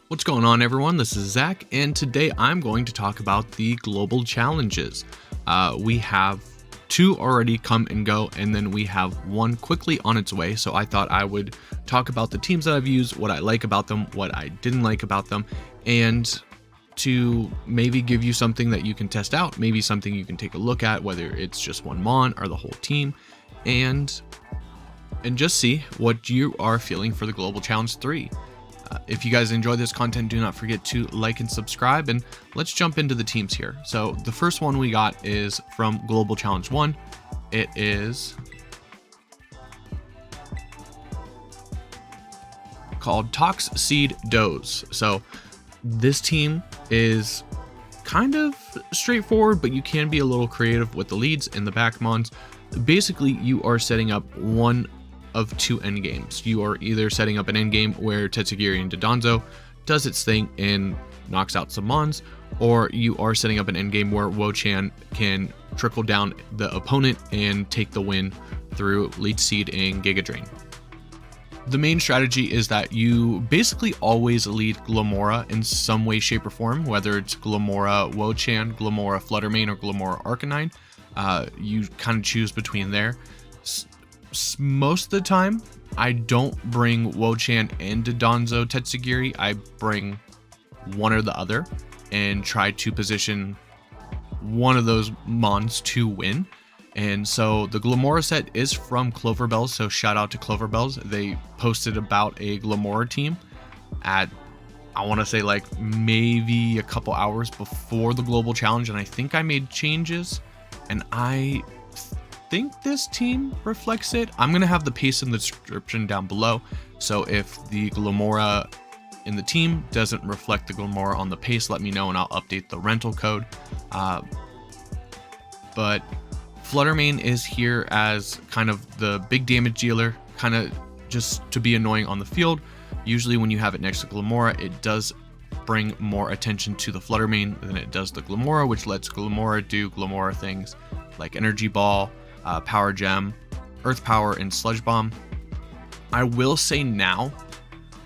What's going on, everyone? This is Zach, and today I'm going to talk about the global challenges. We have two already come and go, and then we have one quickly on its way. So I thought I would talk about the teams that I've used, what I like about them, what I didn't like about them, and to maybe give you something that you can test out, maybe something you can take a look at, whether it's just one mon or the whole team, and just see what you are feeling for the Global Challenge 3. If you guys enjoy this content, do not forget to like and subscribe, and let's jump into the teams here. So the first one we got is from Global Challenge 1. It is called Tox Seed Doze. So this team is kind of straightforward, but you can be a little creative with the leads and the back mons. Basically, you are setting up one of two end games. You are either setting up an end game where Tetsugiri and Dondozo does its thing and knocks out some mons, or you are setting up an end game where Wo-Chien can trickle down the opponent and take the win through Leech Seed and Giga Drain. The main strategy is that you basically always lead Glimmora in some way, shape, or form, whether it's Glimmora Wo-Chien, Glimmora Fluttermane, or Glimmora Arcanine. You kind of choose between there. Most of the time, I don't bring Wo-Chien and Dondozo Tetsugiri. I bring one or the other and try to position one of those mons to win. And so the Glimmora set is from Cloverbells, so shout out to Cloverbells. They posted about a Glimmora team at, I want to say, like maybe a couple hours before the Global Challenge, and I think I made changes, and I think this team reflects it. I'm gonna have the paste in the description down below, so if the Glimmora in the team doesn't reflect the Glimmora on the paste, let me know and I'll update the rental code. But Fluttermane is here as kind of the big damage dealer, kind of just to be annoying on the field. Usually when you have it next to Glimmora, it does bring more attention to the Fluttermane than it does the Glimmora, which lets Glimmora do Glimmora things like Energy Ball, Power Gem, Earth Power, and Sludge Bomb. I will say now,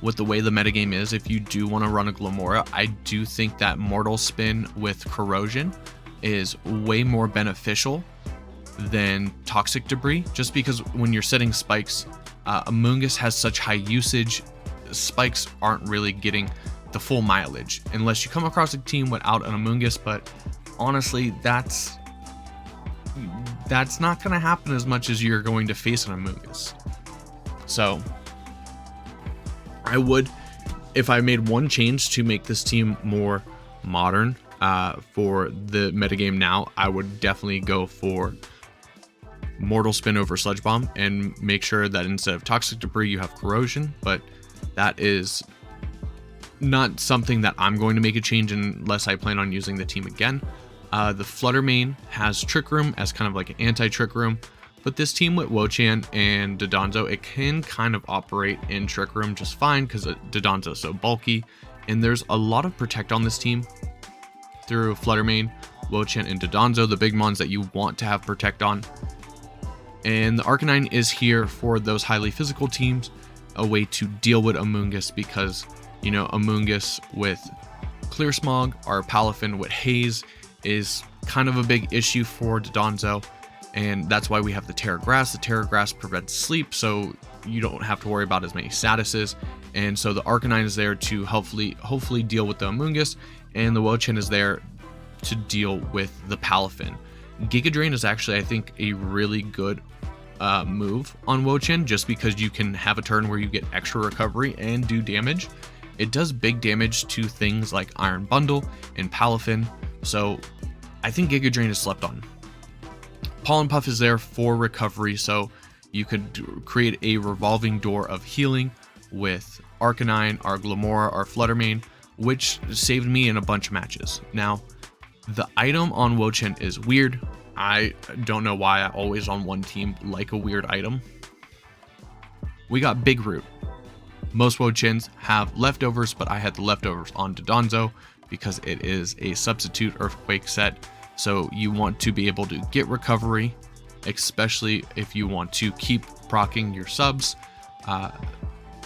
with the way the metagame is, if you do want to run a Glimmora, I do think that Mortal Spin with Corrosion is way more beneficial than Toxic Debris, just because when you're setting spikes, Amoonguss has such high usage, spikes aren't really getting the full mileage unless you come across a team without an Amoonguss, but honestly, that's not going to happen as much as you're going to face an Amoonguss. So I would, if I made one change to make this team more modern for the metagame now, I would definitely go for Mortal Spin over Sludge Bomb and make sure that instead of Toxic Debris you have Corrosion, but that is not something that I'm going to make a change unless I plan on using the team again. The Fluttermane has Trick Room as kind of like an anti-Trick Room, but this team with Wo-Chien and Dondozo, it can kind of operate in Trick Room just fine because Dondozo is so bulky, and there's a lot of Protect on this team through Fluttermane, Wo-Chien, and Dondozo, the big mons that you want to have Protect on. And the Arcanine is here for those highly physical teams, a way to deal with Amoonguss, because, you know, Amoonguss with Clear Smog or Palafin with Haze is kind of a big issue for Dondozo, and that's why we have the Terra Grass. The Terra Grass prevents sleep, so you don't have to worry about as many statuses, and so the Arcanine is there to hopefully deal with the Amoonguss, and the Wo-Chien is there to deal with the Palafin. Giga Drain is actually, I think, a really good move on Wo-Chien, just because you can have a turn where you get extra recovery and do damage. It does big damage to things like Iron Bundle and Palafin, so I think Giga Drain is slept on. Pollen Puff is there for recovery, so you could create a revolving door of healing with Arcanine, our Glimmora, our Fluttermane, which saved me in a bunch of matches. Now, the item on Wo-Chien is weird. I don't know why I always on one team like a weird item. We got Big Root. Most Wo-Chiens have leftovers, but I had the leftovers on Dondozo because it is a substitute Earthquake set. So you want to be able to get recovery, especially if you want to keep proccing your subs.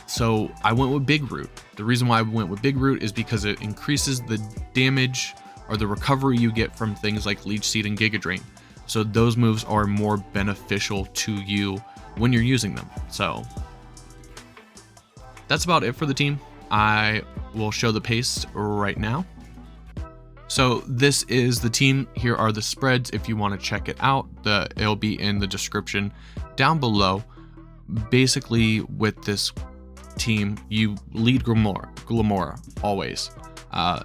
So I went with Big Root. The reason why I went with Big Root is because it increases the damage or the recovery you get from things like Leech Seed and Giga Drain. So those moves are more beneficial to you when you're using them. So that's about it for the team. I will show the paste right now. So this is the team. Here are the spreads if you want to check it out. It'll be in the description down below. Basically, with this team, you lead Glimmora always,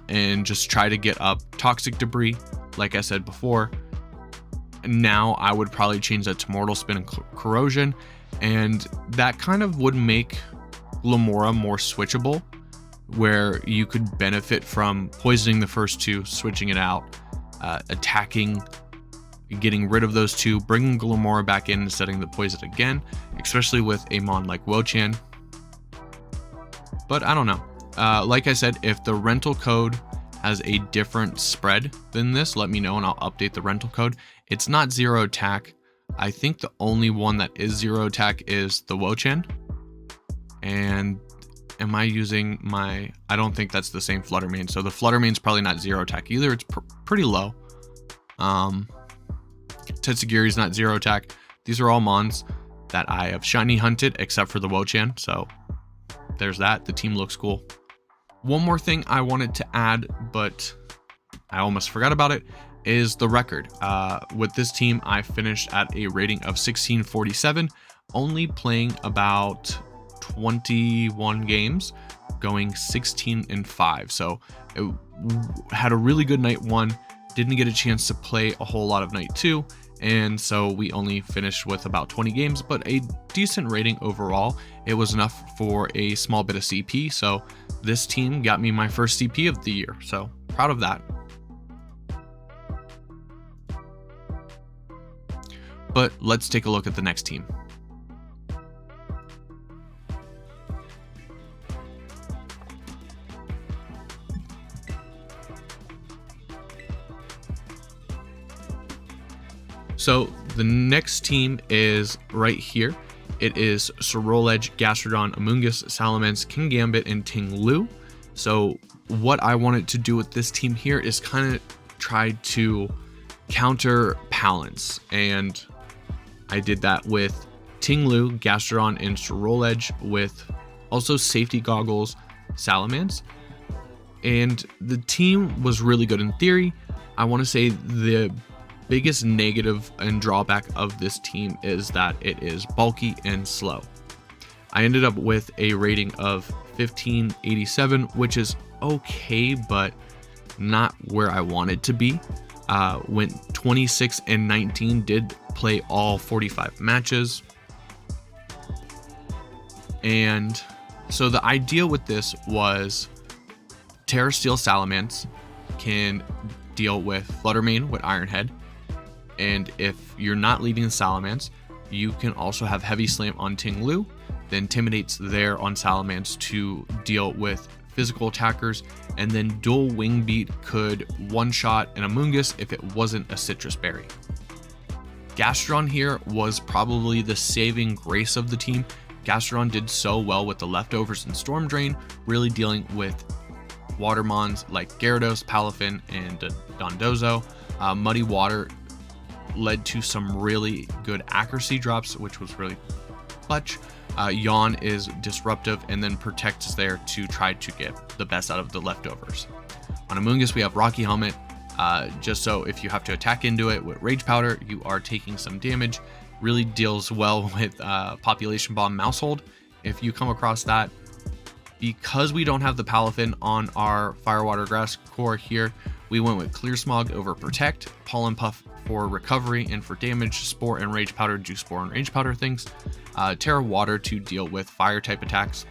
and just try to get up Toxic Debris, like I said before. Now I would probably change that to Mortal Spin and Corrosion, and that kind of would make Glimmora more switchable, where you could benefit from poisoning the first two, switching it out, attacking, getting rid of those two, bringing Glimmora back in and setting the poison again, especially with a mon like Wo-Chien. But I don't know. Like I said, if the rental code has a different spread than this, let me know and I'll update the rental code. It's not 0 attack. I think the only one that is 0 attack is the Wo-Chien. And am I using my... I don't think that's the same Fluttermane. So the Fluttermane's probably not 0 attack either. It's pretty low. Tetsugiri's not 0 attack. These are all mons that I have shiny hunted except for the Wo-Chien. So there's that. The team looks cool. One more thing I wanted to add, but I almost forgot about it, is the record. With this team, I finished at a rating of 1647, only playing about 21 games, going 16-5. So it had a really good night 1, didn't get a chance to play a whole lot of night 2, and so we only finished with about 20 games, but a decent rating overall. It was enough for a small bit of CP, so this team got me my first CP of the year, so proud of that. But let's take a look at the next team. So the next team is right here. It is Ceruledge, Gastrodon, Amoonguss, Salamence, Kingambit, and Ting-Lu. So what I wanted to do with this team here is kind of try to counter Palance, and I did that with Ting-Lu, Gastrodon, and Ceruledge, with also Safety Goggles, Salamence. And the team was really good in theory. I want to say the biggest negative and drawback of this team is that it is bulky and slow. I ended up with a rating of 1587, which is okay, but not where I wanted to be. Went 26-19, did play all 45 matches. And so the idea with this was Terra Steel Salamence can deal with Fluttermane with Iron Head. And if you're not leading the Salamence, you can also have Heavy Slam on Ting-Lu, then Intimidates there on Salamence to deal with physical attackers, and then Dual Wing Beat could one-shot an Amoonguss if it wasn't a Citrus Berry. Gastrodon here was probably the saving grace of the team. Gastrodon did so well with the leftovers and Storm Drain, really dealing with Watermons like Gyarados, Palafin, and Dondozo. Muddy Water led to some really good accuracy drops, which was really clutch. Yawn is disruptive and then Protect is there to try to get the best out of the leftovers. On Amoonguss, we have Rocky Helmet, just so if you have to attack into it with Rage Powder, you are taking some damage. Really deals well with Population Bomb Mousehold if you come across that. Because we don't have the Palafin on our Fire Water Grass core here, we went with Clear Smog over Protect, Pollen Puff for recovery and for damage, Spore and Rage Powder do Spore and Rage Powder things, Terra Water to deal with fire type attacks.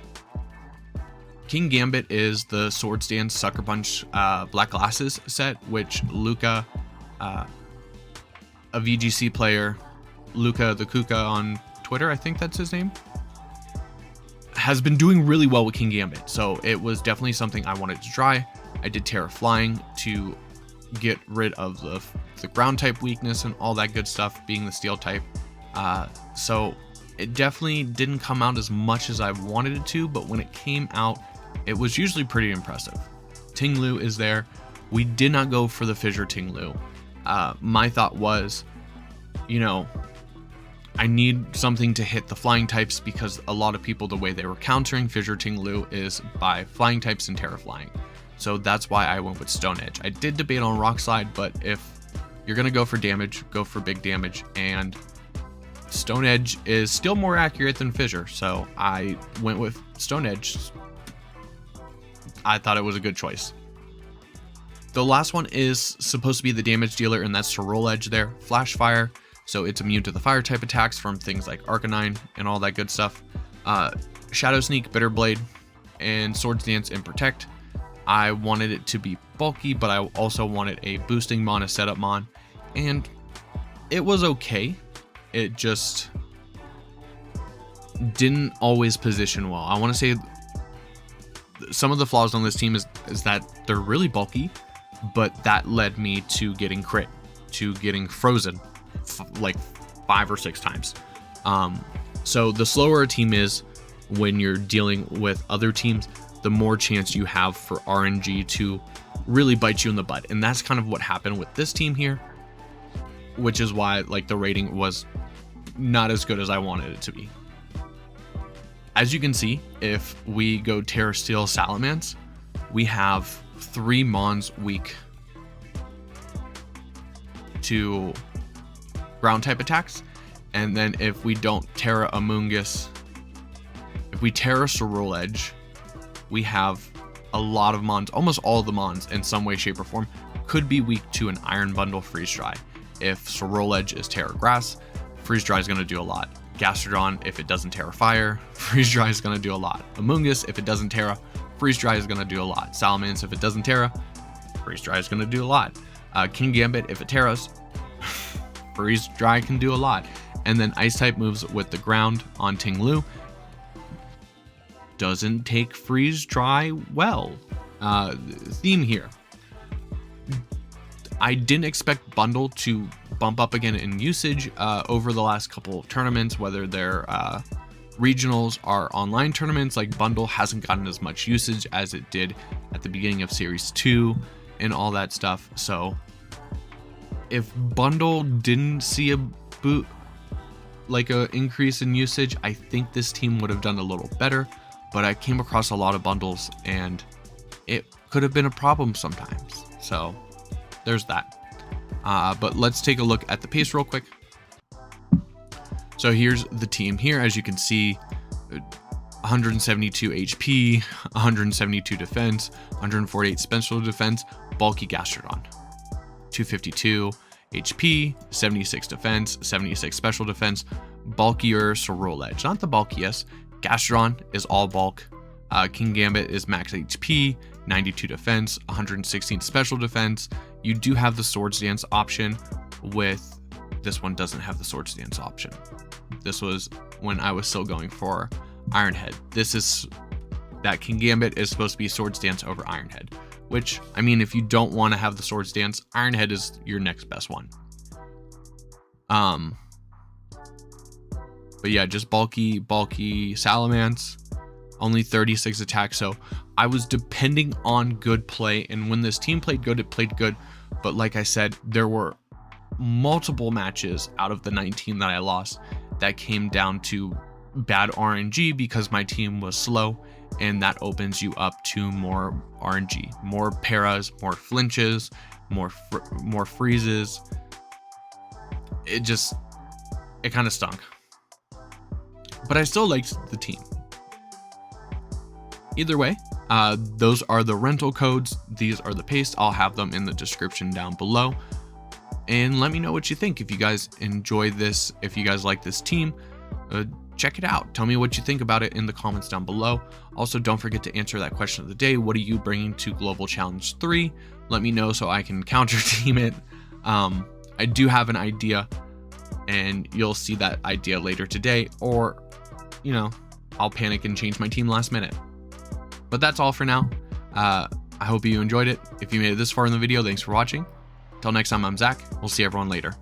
Kingambit is the Swords Dance Sucker Punch Black Glasses set, which Luca, a VGC player, Luca the Kuka on Twitter, I think that's his name, has been doing really well with Kingambit, so it was definitely something I wanted to try. I did Terra Flying to get rid of the ground type weakness and all that good stuff, being the steel type. So It definitely didn't come out as much as I wanted it to, but when it came out, it was usually pretty impressive. Ting-Lu is there. We did not go for the Fissure Ting-Lu. My thought was, you know, I need something to hit the flying types, because a lot of people, the way they were countering Fissure Ting-Lu is by flying types and Terra Flying. So that's why I went with Stone Edge. I did debate on Rock Slide, but if you're going to go for damage, go for big damage, and Stone Edge is still more accurate than Fissure, so I went with Stone Edge. I thought it was a good choice. The last one is supposed to be the damage dealer, and that's Ceruledge there. Flash Fire, so it's immune to the fire type attacks from things like Arcanine and all that good stuff. Shadow Sneak, Bitter Blade, and Swords Dance and Protect. I wanted it to be bulky, but I also wanted a boosting mon, a setup mon, and it was okay. It just didn't always position well. I want to say some of the flaws on this team is that they're really bulky, but that led me to getting crit, to getting frozen like 5 or 6 times. So the slower a team is when you're dealing with other teams, the more chance you have for RNG to really bite you in the butt. And that's kind of what happened with this team here, which is why like the rating was not as good as I wanted it to be. As you can see, if we go Terra Steel Salamence, we have 3 Mons weak to ground type attacks. And then if we don't Terra Amoonguss, if we Terra Ceruledge, we have a lot of Mons, almost all of the Mons in some way, shape, or form could be weak to an Iron Bundle Freeze Dry. If Ceruledge is Terra Grass, Freeze Dry is going to do a lot. Gastrodon, if it doesn't Terra Fire, Freeze Dry is going to do a lot. Amoonguss, if it doesn't Terra, Freeze Dry is going to do a lot. Salamence, if it doesn't Terra, Freeze Dry is going to do a lot. King Gambit, if it Terras, Freeze Dry can do a lot. And then Ice type moves with the ground on Ting-Lu. Doesn't take Freeze Dry well. Theme here. I didn't expect Bundle to bump up again in usage over the last couple of tournaments, whether they're regionals or online tournaments. Like Bundle hasn't gotten as much usage as it did at the beginning of Series 2 and all that stuff. So if Bundle didn't see a boot, like a increase in usage, I think this team would have done a little better. But I came across a lot of bundles and it could have been a problem sometimes. So there's that. But let's take a look at the pace real quick. So here's the team here. As you can see, 172 HP, 172 defense, 148 special defense, bulky Gastrodon. 252 HP, 76 defense, 76 special defense, bulkier Ceruledge. Not the bulkiest. Gastrodon is all bulk. King Gambit is max HP, 92 defense, 116 special defense. You do have the Swords Dance option. With this one doesn't have the Swords Dance option. This was when I was still going for Iron Head. This is that King Gambit is supposed to be Swords Dance over Iron Head, which, I mean, if you don't want to have the Swords Dance, Iron Head is your next best one. But yeah, just bulky Salamence, only 36 attack. So I was depending on good play, and when this team played good, it played good. But like I said, there were multiple matches out of the 19 that I lost that came down to bad RNG because my team was slow, and that opens you up to more RNG, more paras, more flinches, more freezes. It kind of stunk. But I still liked the team. Either way, those are the rental codes. These are the paste. I'll have them in the description down below. And let me know what you think. If you guys enjoy this, if you guys like this team, check it out. Tell me what you think about it in the comments down below. Also, don't forget to answer that question of the day. What are you bringing to Global Challenge 3? Let me know so I can counter team it. I do have an idea, and you'll see that idea later today, or, you know, I'll panic and change my team last minute. But that's all for now. I hope you enjoyed it. If you made it this far in the video, thanks for watching. Until next time, I'm Zach. We'll see everyone later.